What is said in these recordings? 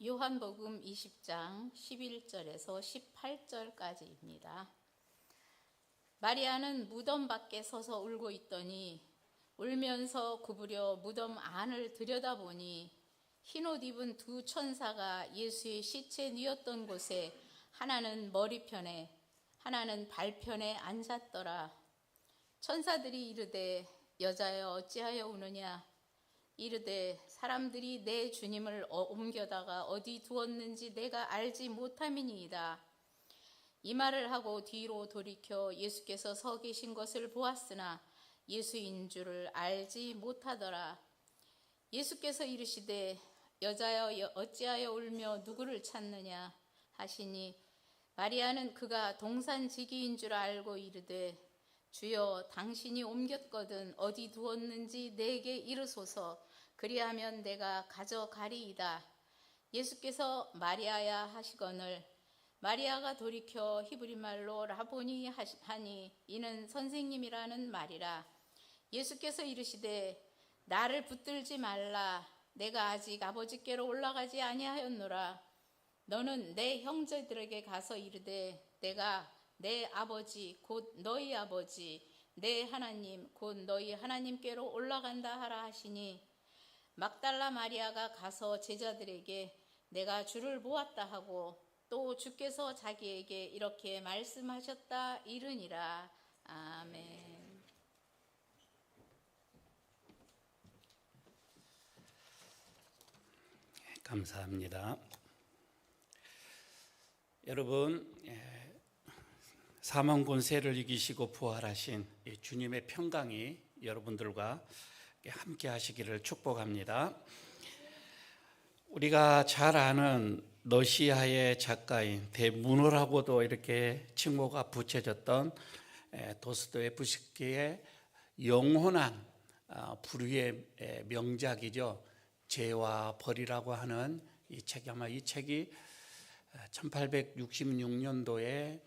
요한복음 20장 11절에서 18절까지입니다. 마리아는 무덤 밖에 서서 울고 있더니 울면서 구부려 무덤 안을 들여다보니 흰옷 입은 두 천사가 예수의 시체 뉘었던 곳에 하나는 머리편에 하나는 발편에 앉았더라. 천사들이 이르되 여자여 어찌하여 우느냐? 이르되 사람들이 내 주님을 옮겨다가 어디 두었는지 내가 알지 못함이니이다. 이 말을 하고 뒤로 돌이켜 예수께서 서 계신 것을 보았으나 예수인 줄을 알지 못하더라. 예수께서 이르시되 여자여 어찌하여 울며 누구를 찾느냐 하시니 마리아는 그가 동산지기인 줄 알고 이르되 주여 당신이 옮겼거든 어디 두었는지 내게 이르소서. 그리하면 내가 가져가리이다. 예수께서 마리아야 하시거늘 마리아가 돌이켜 히브리 말로 라보니 하니 이는 선생님이라는 말이라. 예수께서 이르시되 나를 붙들지 말라. 내가 아직 아버지께로 올라가지 아니하였노라. 너는 내 형제들에게 가서 이르되 내가 내 아버지 곧 너희 아버지 내 하나님 곧 너희 하나님께로 올라간다 하라 하시니 막달라 마리아가 가서 제자들에게 내가 주를 보았다 하고 또 주께서 자기에게 이렇게 말씀하셨다 이르니라. 아멘. 감사합니다. 여러분, 사망 권세를 이기시고 부활하신 주님의 평강이 여러분들과 함께 하시기를 축복합니다. 우리가 잘 아는 러시아의 작가인 대문호라고도 이렇게 칭호가 붙여졌던 도스토옙스키의 영원한 불후의 명작이죠. 죄와 벌이라고 하는 이 책이 아마 이 책이 1866년도에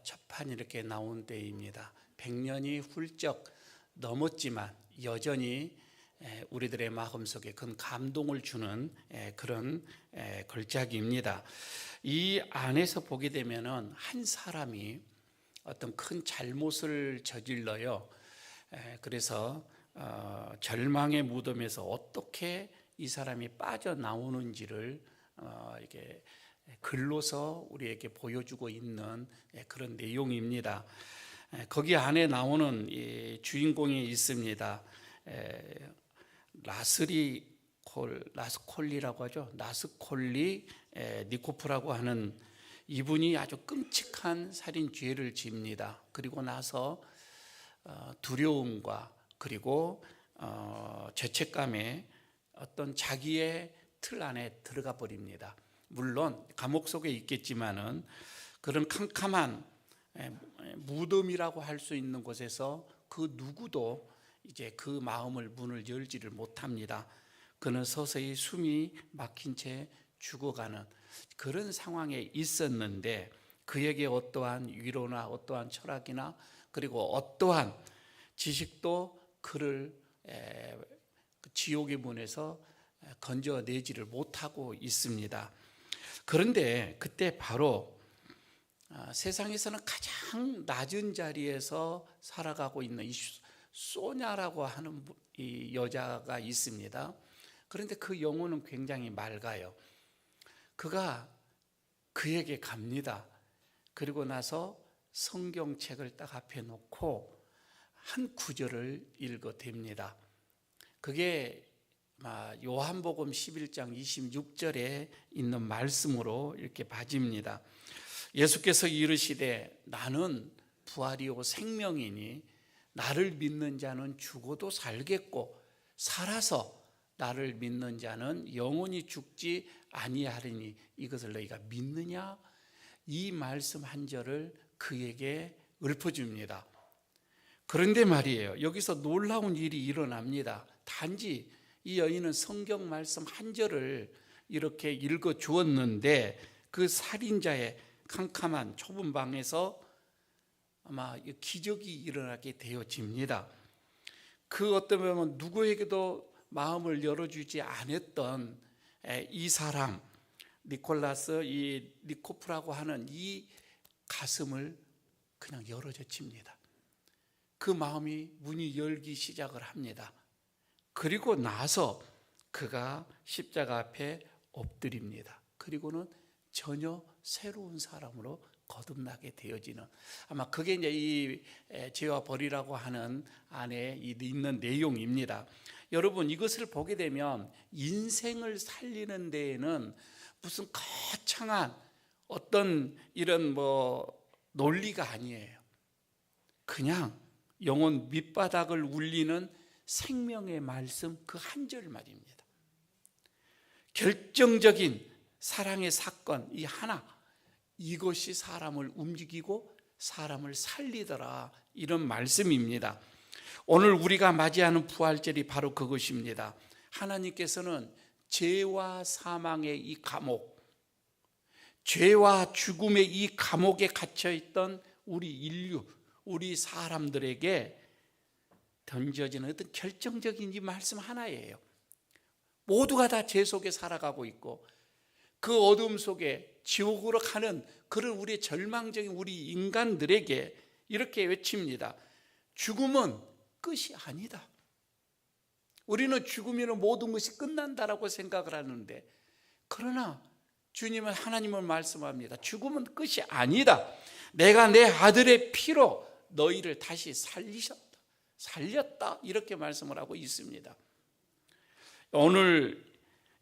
첫판 이렇게 나온 때입니다. 100년이 훌쩍 넘었지만 여전히 우리들의 마음속에 큰 감동을 주는 그런 걸작입니다. 이 안에서 보게 되면은 한 사람이 어떤 큰 잘못을 저질러요. 그래서 절망의 무덤에서 어떻게 이 사람이 빠져나오는지를 이렇게 글로서 우리에게 보여주고 있는 그런 내용입니다. 거기 안에 나오는 이 주인공이 있습니다. 라스콜리라고 하죠. 라스콜리 니코프라고 하는 이분이 아주 끔찍한 살인 죄를 집니다. 그리고 나서 두려움과 그리고 죄책감에 어떤 자기의 틀 안에 들어가 버립니다. 물론 감옥 속에 있겠지만은 그런 캄캄한 무덤이라고 할 수 있는 곳에서 그 누구도 이제 그 마음을 문을 열지를 못합니다. 그는 서서히 숨이 막힌 채 죽어가는 그런 상황에 있었는데 그에게 어떠한 위로나 어떠한 철학이나 그리고 어떠한 지식도 그를 지옥의 문에서 건져내지를 못하고 있습니다. 그런데 그때 바로 세상에서는 가장 낮은 자리에서 살아가고 있는 이 소냐라고 하는 이 여자가 있습니다. 그런데 그 영혼은 굉장히 맑아요. 그가 그에게 갑니다. 그리고 나서 성경책을 딱 앞에 놓고 한 구절을 읽어댑니다. 그게 요한복음 11장 26절에 있는 말씀으로 이렇게 봐집니다. 예수께서 이르시되 나는 부활이요 생명이니 나를 믿는 자는 죽어도 살겠고 살아서 나를 믿는 자는 영원히 죽지 아니하리니 이것을 너희가 믿느냐? 이 말씀 한 절을 그에게 읊어줍니다. 그런데 말이에요, 여기서 놀라운 일이 일어납니다. 단지 이 여인은 성경 말씀 한 절을 이렇게 읽어 주었는데 그 살인자의 캄캄한 좁은 방에서 아마 기적이 일어나게 되어집니다. 그 어떤 보면 누구에게도 마음을 열어주지 않았던 이 사람, 니콜라스 이 니코프라고 하는 이 가슴을 그냥 열어젖힙니다. 그 마음이 문이 열기 시작을 합니다. 그리고 나서 그가 십자가 앞에 엎드립니다. 그리고는 전혀 새로운 사람으로 거듭나게 되어지는, 아마 그게 이제 이 죄와 벌이라고 하는 안에 있는 내용입니다. 여러분, 이것을 보게 되면 인생을 살리는 데에는 무슨 거창한 어떤 이런 논리가 아니에요. 그냥 영혼 밑바닥을 울리는 생명의 말씀 그 한 절 말입니다. 결정적인 사랑의 사건 이 하나, 이것이 사람을 움직이고 사람을 살리더라, 이런 말씀입니다. 오늘 우리가 맞이하는 부활절이 바로 그것입니다. 하나님께서는 죄와 사망의 이 감옥, 죄와 죽음의 이 감옥에 갇혀있던 우리 인류, 우리 사람들에게 던져지는 어떤 결정적인 이 말씀 하나예요. 모두가 다 죄 속에 살아가고 있고 그 어둠 속에 지옥으로 가는 그런 우리의 절망적인 우리 인간들에게 이렇게 외칩니다. 죽음은 끝이 아니다. 우리는 죽으면 모든 것이 끝난다라고 생각을 하는데, 그러나 주님은, 하나님은 말씀합니다. 죽음은 끝이 아니다. 내가 내 아들의 피로 너희를 다시 살렸다, 이렇게 말씀을 하고 있습니다. 오늘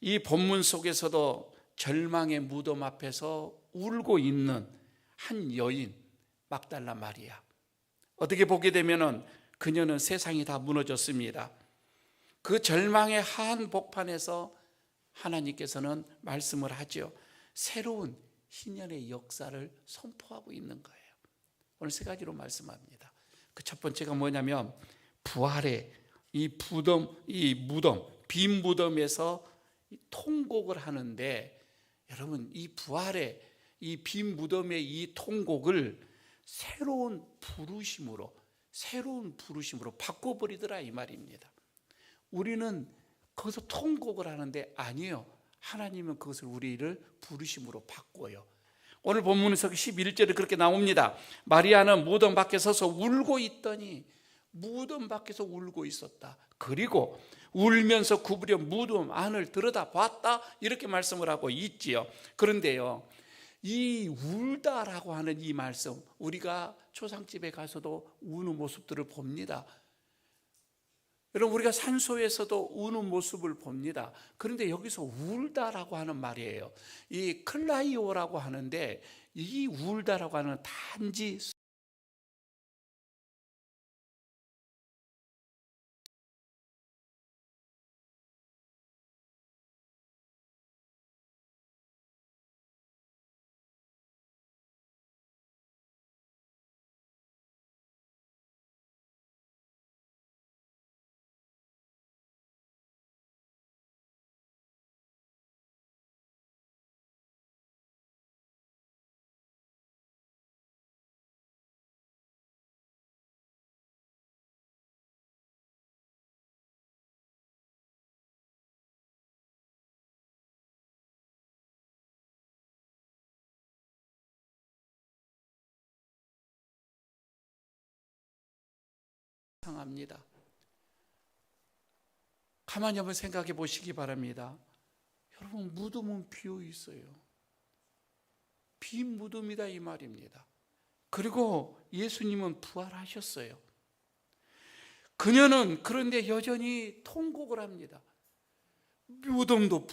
이 본문 속에서도 절망의 무덤 앞에서 울고 있는 한 여인, 막달라 마리아. 어떻게 보게 되면은 그녀는 세상이 다 무너졌습니다. 그 절망의 한복판에서 하나님께서는 말씀을 하죠. 새로운 희년의 역사를 선포하고 있는 거예요. 오늘 세 가지로 말씀합니다. 그 첫 번째가 뭐냐면, 부활의 이 무덤, 빈 무덤에서 통곡을 하는데, 여러분, 이 부활의 이 빈 무덤의 이 통곡을 새로운 부르심으로 바꿔버리더라, 이 말입니다. 우리는 거기서 통곡을 하는데 아니에요. 하나님은 그것을 우리를 부르심으로 바꿔요. 오늘 본문에서 11절에 그렇게 나옵니다. 마리아는 무덤 밖에 서서 울고 있더니, 무덤 밖에서 울고 있었다. 그리고 울면서 구부려 무덤 안을 들여다봤다, 이렇게 말씀을 하고 있지요. 그런데요, 이 울다라고 하는 이 말씀, 우리가 초상집에 가서도 우는 모습들을 봅니다. 여러분, 우리가 산소에서도 우는 모습을 봅니다. 그런데 여기서 울다라고 하는 말이에요. 이 클라이오라고 하는데, 이 울다라고 하는 단지 상합니다. 가만히 한번 생각해 보시기 바랍니다. 여러분, 무덤은 비어 있어요. 빈 무덤이다, 이 말입니다. 그리고 예수님은 부활하셨어요. 그녀는 그런데 여전히 통곡을 합니다. 무덤도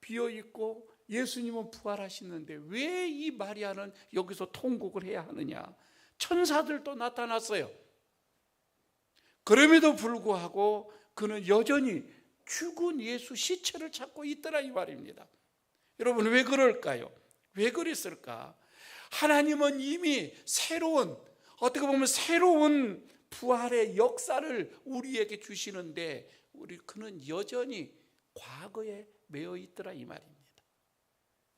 비어 있고 예수님은 부활하시는데 왜 이 마리아는 여기서 통곡을 해야 하느냐? 천사들도 나타났어요. 그럼에도 불구하고 그는 여전히 죽은 예수 시체를 찾고 있더라, 이 말입니다. 여러분, 왜 그럴까요? 왜 그랬을까? 하나님은 이미 어떻게 보면 새로운 부활의 역사를 우리에게 주시는데, 그는 여전히 과거에 매여 있더라, 이 말입니다.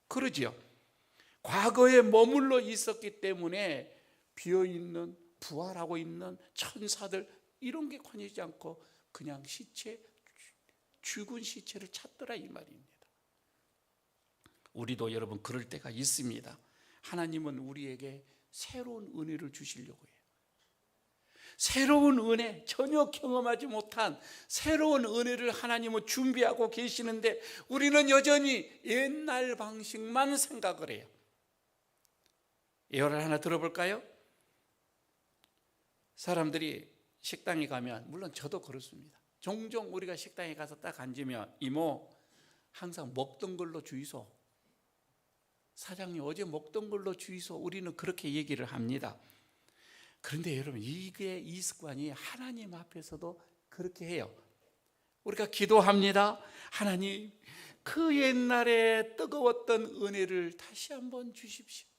그러죠? 과거에 머물러 있었기 때문에 비어있는, 부활하고 있는 천사들, 이런 게 관여하지 않고 그냥 죽은 시체를 찾더라, 이 말입니다. 우리도 여러분 그럴 때가 있습니다. 하나님은 우리에게 새로운 은혜를 주시려고 해요. 새로운 은혜, 전혀 경험하지 못한 새로운 은혜를 하나님은 준비하고 계시는데 우리는 여전히 옛날 방식만 생각을 해요. 예화를 하나 들어볼까요? 사람들이 식당에 가면, 물론 저도 그렇습니다. 종종 우리가 식당에 가서 딱 앉으면 이모 항상 먹던 걸로 주이소, 사장님 어제 먹던 걸로 주이소, 우리는 그렇게 얘기를 합니다. 그런데 여러분, 이게 이 습관이 하나님 앞에서도 그렇게 해요. 우리가 기도합니다. 하나님, 그 옛날에 뜨거웠던 은혜를 다시 한번 주십시오.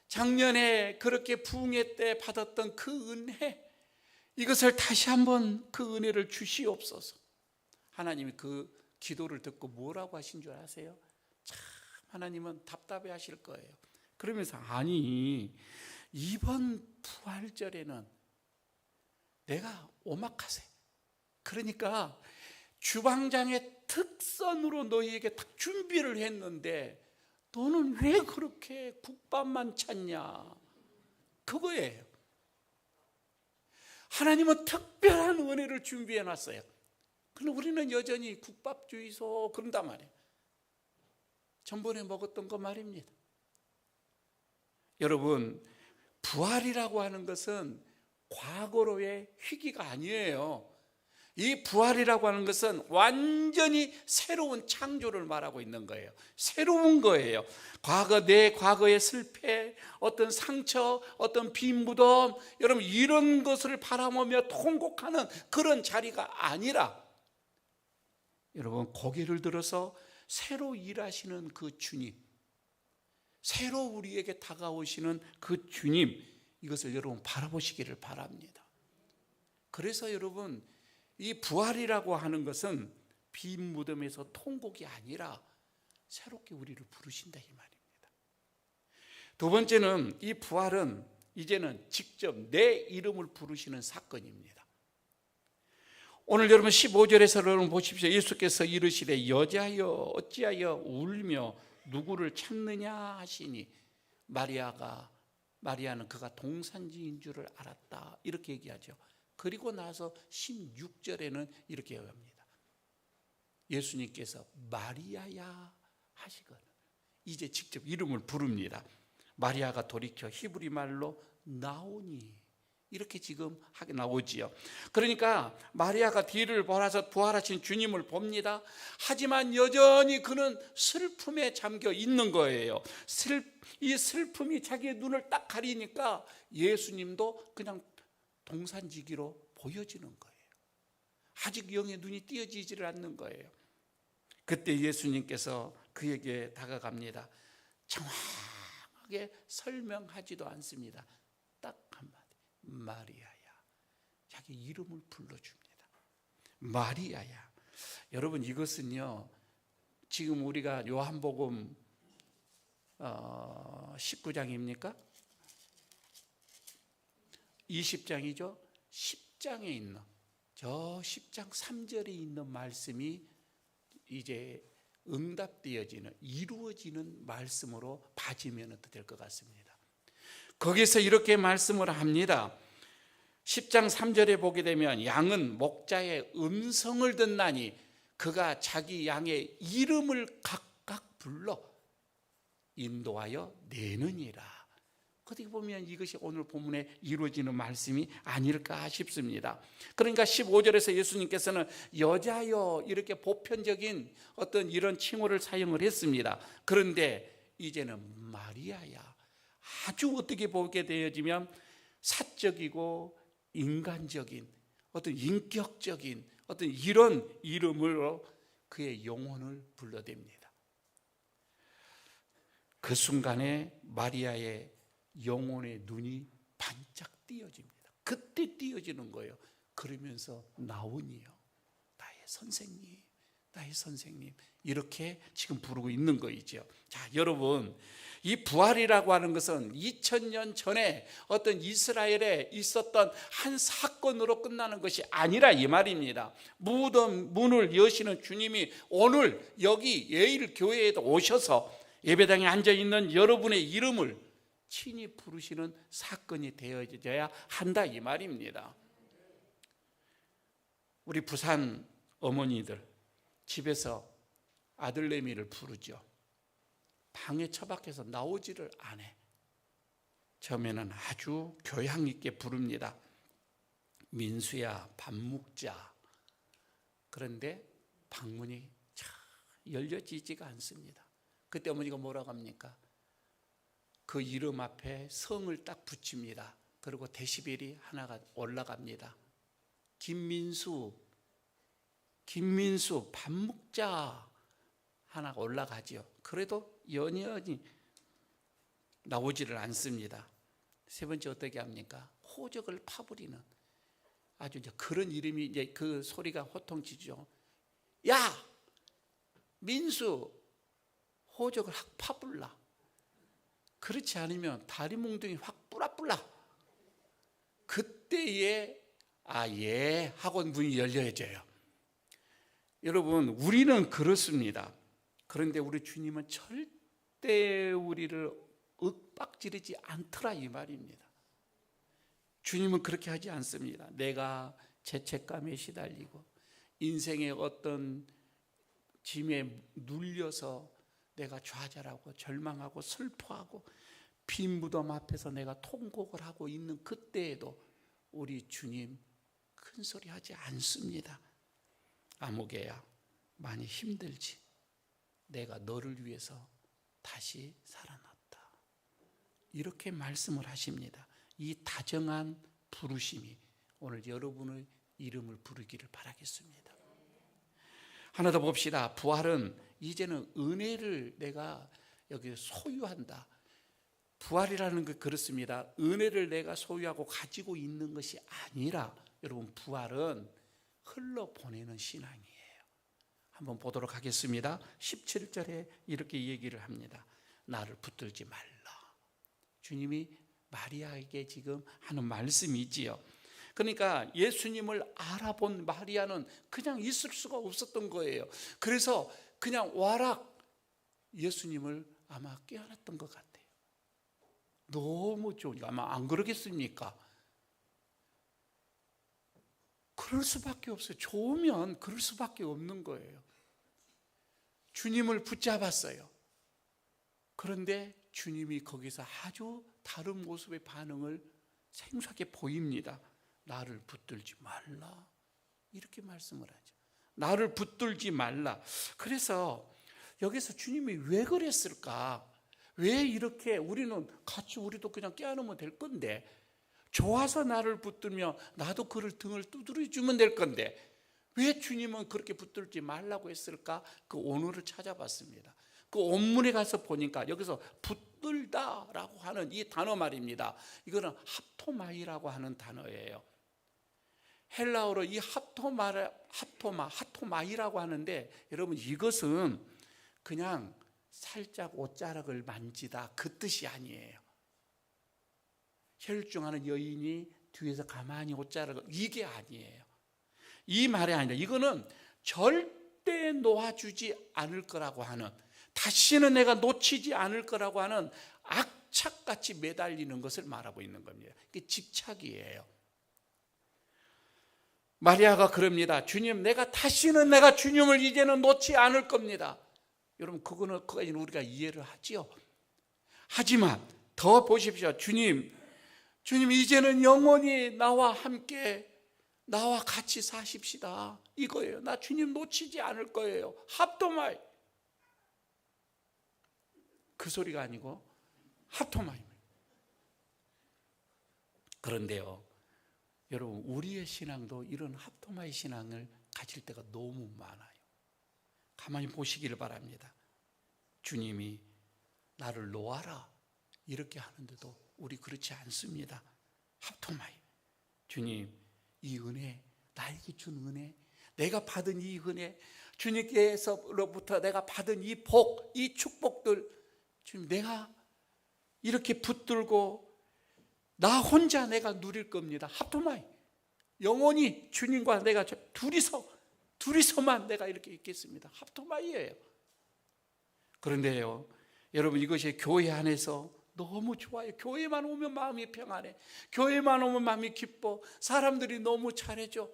작년에 그렇게 부흥회 때 받았던 그 은혜, 이것을 다시 한번 그 은혜를 주시옵소서. 하나님이 그 기도를 듣고 뭐라고 하신 줄 아세요? 참 하나님은 답답해 하실 거예요. 그러면서 아니, 이번 부활절에는 내가 오마카세, 그러니까 주방장의 특선으로 너희에게 딱 준비를 했는데 너는 왜 그렇게 국밥만 찾냐, 그거예요. 하나님은 특별한 은혜를 준비해 놨어요. 그런데 우리는 여전히 국밥 주이소 그런단 말이에요. 전번에 먹었던 거 말입니다. 여러분, 부활이라고 하는 것은 과거로의 희귀가 아니에요. 이 부활이라고 하는 것은 완전히 새로운 창조를 말하고 있는 거예요. 새로운 거예요. 내 과거의 실패, 어떤 상처, 어떤 빈 무덤, 여러분 이런 것을 바라보며 통곡하는 그런 자리가 아니라, 여러분 고개를 들어서 새로 일하시는 그 주님, 새로 우리에게 다가오시는 그 주님, 이것을 여러분 바라보시기를 바랍니다. 그래서 여러분, 이 부활이라고 하는 것은 빈 무덤에서 통곡이 아니라 새롭게 우리를 부르신다 이 말입니다. 두 번째는, 이 부활은 이제는 직접 내 이름을 부르시는 사건입니다. 오늘 여러분 15절에서 여러분 보십시오. 예수께서 이르시되 여자여 어찌하여 울며 누구를 찾느냐 하시니 마리아는 그가 동산지인 줄을 알았다, 이렇게 얘기하죠. 그리고 나서 16절에는 이렇게 합니다. 예수님께서 마리아야 하시거든. 이제 직접 이름을 부릅니다. 마리아가 돌이켜 히브리 말로 나오니, 이렇게 지금 하게 나오지요. 그러니까 마리아가 뒤를 돌아서 부활하신 주님을 봅니다. 하지만 여전히 그는 슬픔에 잠겨 있는 거예요. 이 슬픔이 자기의 눈을 딱 가리니까 예수님도 그냥 동산지기로 보여지는 거예요. 아직 영의 눈이 띄어지지를 않는 거예요. 그때 예수님께서 그에게 다가갑니다. 정확하게 설명하지도 않습니다. 딱 한마디, 마리아야. 자기 이름을 불러줍니다. 마리아야. 여러분, 이것은요, 지금 우리가 요한복음 19장입니까? 20장이죠. 10장에 있는, 저 10장 3절에 있는 말씀이 이제 응답되어지는, 이루어지는 말씀으로 봐지면 될 것 같습니다. 거기서 이렇게 말씀을 합니다. 10장 3절에 보게 되면 양은 목자의 음성을 듣나니 그가 자기 양의 이름을 각각 불러 인도하여 내느니라. 어떻게 보면 이것이 오늘 본문에 이루어지는 말씀이 아닐까 싶습니다. 그러니까 15절에서 예수님께서는 여자여, 이렇게 보편적인 어떤 이런 칭호를 사용을 했습니다. 그런데 이제는 마리아야, 아주 어떻게 보게 되어지면 사적이고 인간적인, 어떤 인격적인 어떤 이런 이름으로 그의 영혼을 불러댑니다. 그 순간에 마리아의 영혼의 눈이 반짝 띄어집니다. 그때 띄어지는 거예요. 그러면서 나오니요, 나의 선생님, 나의 선생님. 이렇게 지금 부르고 있는 거이죠. 자, 여러분, 이 부활이라고 하는 것은 2000년 전에 어떤 이스라엘에 있었던 한 사건으로 끝나는 것이 아니라 이 말입니다. 무덤 문을 여시는 주님이 오늘 여기 예일교회에 오셔서 예배당에 앉아있는 여러분의 이름을 친히 부르시는 사건이 되어져야 한다 이 말입니다. 우리 부산 어머니들 집에서 아들내미를 부르죠. 방에 처박혀서 나오지를 않아. 처음에는 아주 교양 있게 부릅니다. 민수야, 밥 먹자. 그런데 방문이 참 열려지지가 않습니다. 그때 어머니가 뭐라고 합니까? 그 이름 앞에 성을 딱 붙입니다. 그리고 데시벨이 하나가 올라갑니다. 김민수 밥 먹자 하나가 올라가죠. 그래도 연연히 나오지를 않습니다. 세 번째 어떻게 합니까? 호적을 파부리는 아주 이제 그런 이름이 이제 그 소리가 호통치죠. 야, 민수, 호적을 확 파불라. 그렇지 않으면 다리 몽둥이 확 뿌라뿌라. 그때에 예 하고 문이 열려져요. 여러분, 우리는 그렇습니다. 그런데 우리 주님은 절대 우리를 윽박지르지 않더라 이 말입니다. 주님은 그렇게 하지 않습니다. 내가 죄책감에 시달리고 인생의 어떤 짐에 눌려서 내가 좌절하고 절망하고 슬퍼하고 빈 무덤 앞에서 내가 통곡을 하고 있는 그때에도 우리 주님 큰 소리 하지 않습니다. 아무개야, 많이 힘들지? 내가 너를 위해서 다시 살아났다. 이렇게 말씀을 하십니다. 이 다정한 부르심이 오늘 여러분의 이름을 부르기를 바라겠습니다. 하나 더 봅시다. 부활은 이제는 은혜를 내가 여기 소유한다. 부활이라는 게 그렇습니다. 은혜를 내가 소유하고 가지고 있는 것이 아니라 여러분, 부활은 흘러보내는 신앙이에요. 한번 보도록 하겠습니다. 17절에 이렇게 얘기를 합니다. 나를 붙들지 말라. 주님이 마리아에게 지금 하는 말씀이지요. 그러니까 예수님을 알아본 마리아는 그냥 있을 수가 없었던 거예요. 그래서 그냥 와락 예수님을 아마 깨어났던 것 같아요. 너무 좋으니까. 아마 안 그러겠습니까? 그럴 수밖에 없어요. 좋으면 그럴 수밖에 없는 거예요. 주님을 붙잡았어요. 그런데 주님이 거기서 아주 다른 모습의 반응을 생소하게 보입니다. 나를 붙들지 말라. 이렇게 말씀을 하죠. 나를 붙들지 말라. 그래서 여기서 주님이 왜 그랬을까? 왜 이렇게 우리는 같이 우리도 그냥 깨어놓으면 될 건데, 좋아서 나를 붙들며 나도 그를 등을 두드려 주면 될 건데 왜 주님은 그렇게 붙들지 말라고 했을까? 그 원어를 찾아봤습니다. 그 원문에 가서 보니까 여기서 붙들다라고 하는 이 단어 말입니다. 이거는 합토마이라고 하는 단어예요. 헬라어로 이 하토마이라고 하는데 여러분, 이것은 그냥 살짝 옷자락을 만지다 그 뜻이 아니에요. 혈중하는 여인이 뒤에서 가만히 옷자락을, 이게 아니에요. 이 말이 아니라 이거는 절대 놓아주지 않을 거라고 하는, 다시는 내가 놓치지 않을 거라고 하는 악착같이 매달리는 것을 말하고 있는 겁니다. 이게 집착이에요. 마리아가 그럽니다. 주님, 내가 다시는 내가 주님을 이제는 놓지 않을 겁니다. 여러분, 그거까지는 우리가 이해를 하지요. 하지만 더 보십시오. 주님 이제는 영원히 나와 함께 나와 같이 사십시다. 이거예요. 나 주님 놓치지 않을 거예요. 합토마이. 그 소리가 아니고 합토마이입니다. 그런데요, 여러분, 우리의 신앙도 이런 합토마이 신앙을 가질 때가 너무 많아요. 가만히 보시기를 바랍니다. 주님이 나를 놓아라 이렇게 하는데도 우리 그렇지 않습니다. 합토마이. 주님, 이 은혜, 나에게 준 은혜, 내가 받은 이 은혜, 주님께서로부터 내가 받은 이 복, 이 축복들, 지금 내가 이렇게 붙들고 나 혼자 내가 누릴 겁니다. 합토마이. 영원히 주님과 내가 둘이서만 내가 이렇게 있겠습니다. 합토마이예요. 그런데요, 여러분, 이것이 교회 안에서 너무 좋아요. 교회만 오면 마음이 평안해. 교회만 오면 마음이 기뻐. 사람들이 너무 잘해줘.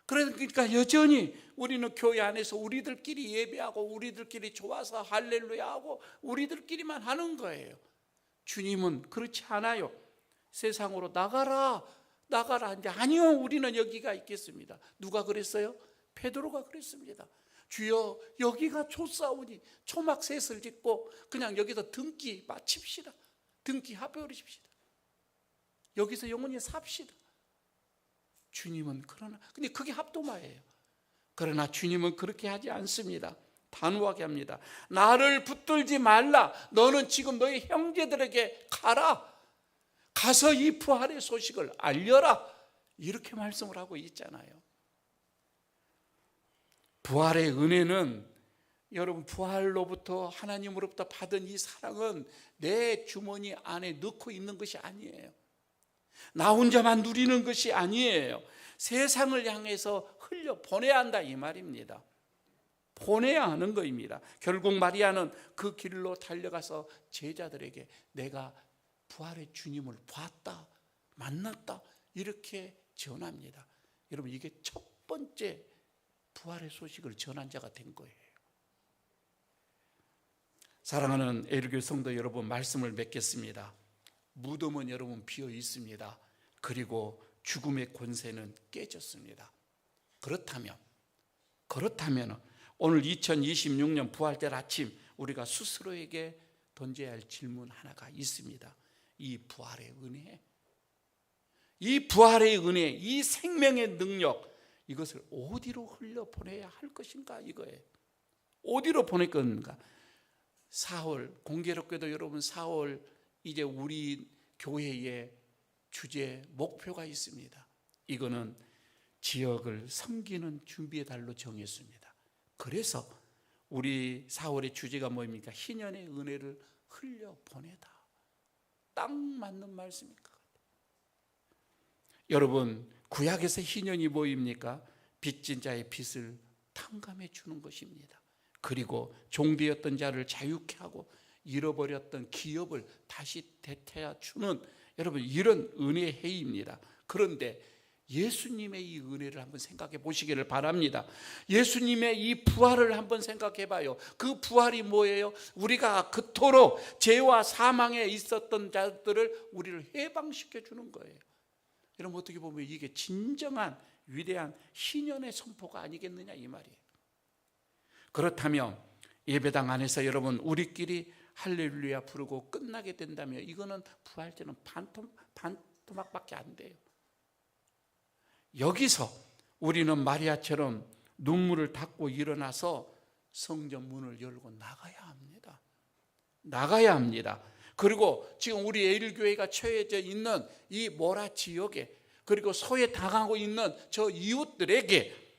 그러니까 여전히 우리는 교회 안에서 우리들끼리 예배하고 우리들끼리 좋아서 할렐루야 하고 우리들끼리만 하는 거예요. 주님은 그렇지 않아요. 세상으로 나가라 이제 아니요, 우리는 여기가 있겠습니다. 누가 그랬어요? 베드로가 그랬습니다. 주여, 여기가 좋사오니 초막셋을 짓고 그냥 여기서 등기 마칩시다. 등기 합해버리십시다. 여기서 영원히 삽시다. 주님은 근데 그게 합도마예요. 그러나 주님은 그렇게 하지 않습니다. 단호하게 합니다. 나를 붙들지 말라. 너는 지금 너희 형제들에게 가서 이 부활의 소식을 알려라. 이렇게 말씀을 하고 있잖아요. 부활의 은혜는, 여러분, 부활로부터 하나님으로부터 받은 이 사랑은 내 주머니 안에 넣고 있는 것이 아니에요. 나 혼자만 누리는 것이 아니에요. 세상을 향해서 흘려 보내야 한다, 이 말입니다. 보내야 하는 것입니다. 결국 마리아는 그 길로 달려가서 제자들에게 내가 부활의 주님을 봤다, 만났다, 이렇게 전합니다. 여러분, 이게 첫 번째 부활의 소식을 전한 자가 된 거예요. 사랑하는 에르교 성도 여러분, 말씀을 맺겠습니다. 무덤은 여러분 비어 있습니다. 그리고 죽음의 권세는 깨졌습니다. 그렇다면 오늘 2026년 부활절 아침 우리가 스스로에게 던져야 할 질문 하나가 있습니다. 이 부활의 은혜, 이 생명의 능력, 이것을 어디로 흘려보내야 할 것인가, 이거예요. 어디로 보낼 건가? 4월, 공교롭게도 여러분 4월 이제 우리 교회의 주제 목표가 있습니다. 이거는 지역을 섬기는 준비의 달로 정했습니다. 그래서 우리 4월의 주제가 뭐입니까? 희년의 은혜를 흘려보내다. 딱 맞는 말씀입니까? 여러분, 구약에서 희년이 뭐입니까? 빚진 자의 빚을 탕감해 주는 것입니다. 그리고 종되었던 자를 자유케 하고 잃어버렸던 기업을 다시 되찾아 주는, 여러분, 이런 은혜의 해입니다. 그런데 예수님의 이 은혜를 한번 생각해 보시기를 바랍니다. 예수님의 이 부활을 한번 생각해 봐요. 그 부활이 뭐예요? 우리가 그토록 죄와 사망에 있었던 자들을 우리를 해방시켜 주는 거예요. 여러분, 어떻게 보면 이게 진정한 위대한 희년의 선포가 아니겠느냐, 이 말이에요. 그렇다면 예배당 안에서 여러분 우리끼리 할렐루야 부르고 끝나게 된다면 이거는 부활절은 반토막밖에 안 돼요. 여기서 우리는 마리아처럼 눈물을 닦고 일어나서 성전 문을 열고 나가야 합니다. 그리고 지금 우리 에일교회가 처해져 있는 이 모라 지역에, 그리고 소외 당하고 있는 저 이웃들에게,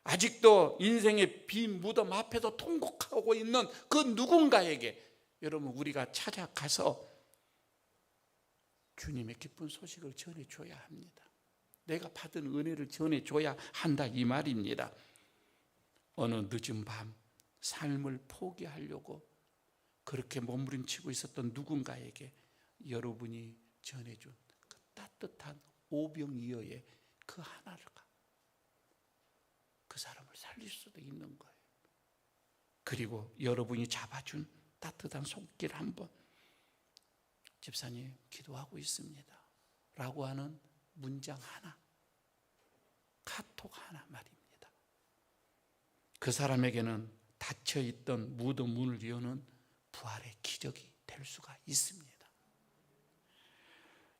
아직도 인생의 빈 무덤 앞에서 통곡하고 있는 그 누군가에게 여러분 우리가 찾아가서 주님의 기쁜 소식을 전해줘야 합니다. 내가 받은 은혜를 전해줘야 한다, 이 말입니다. 어느 늦은 밤 삶을 포기하려고 그렇게 몸부림치고 있었던 누군가에게 여러분이 전해준 그 따뜻한 오병이어의 그 하나가 그 사람을 살릴 수도 있는 거예요. 그리고 여러분이 잡아준 따뜻한 손길 한번, 집사님 기도하고 있습니다 라고 하는 문장 하나, 카톡 하나 말입니다. 그 사람에게는 닫혀있던 무덤 문을 여는 부활의 기적이 될 수가 있습니다.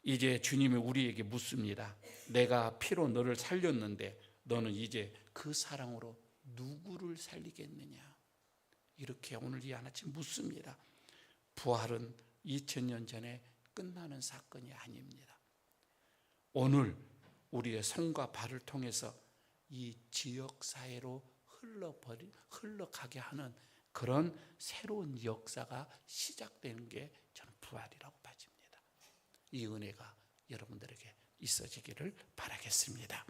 이제 주님이 우리에게 묻습니다. 내가 피로 너를 살렸는데 너는 이제 그 사랑으로 누구를 살리겠느냐? 이렇게 오늘 이 아침 묻습니다. 부활은 2000년 전에 끝나는 사건이 아닙니다. 오늘 우리의 손과 발을 통해서 이 지역 사회로 흘러가게 하는 그런 새로운 역사가 시작되는 게 저는 부활이라고 봐집니다. 이 은혜가 여러분들에게 있어지기를 바라겠습니다.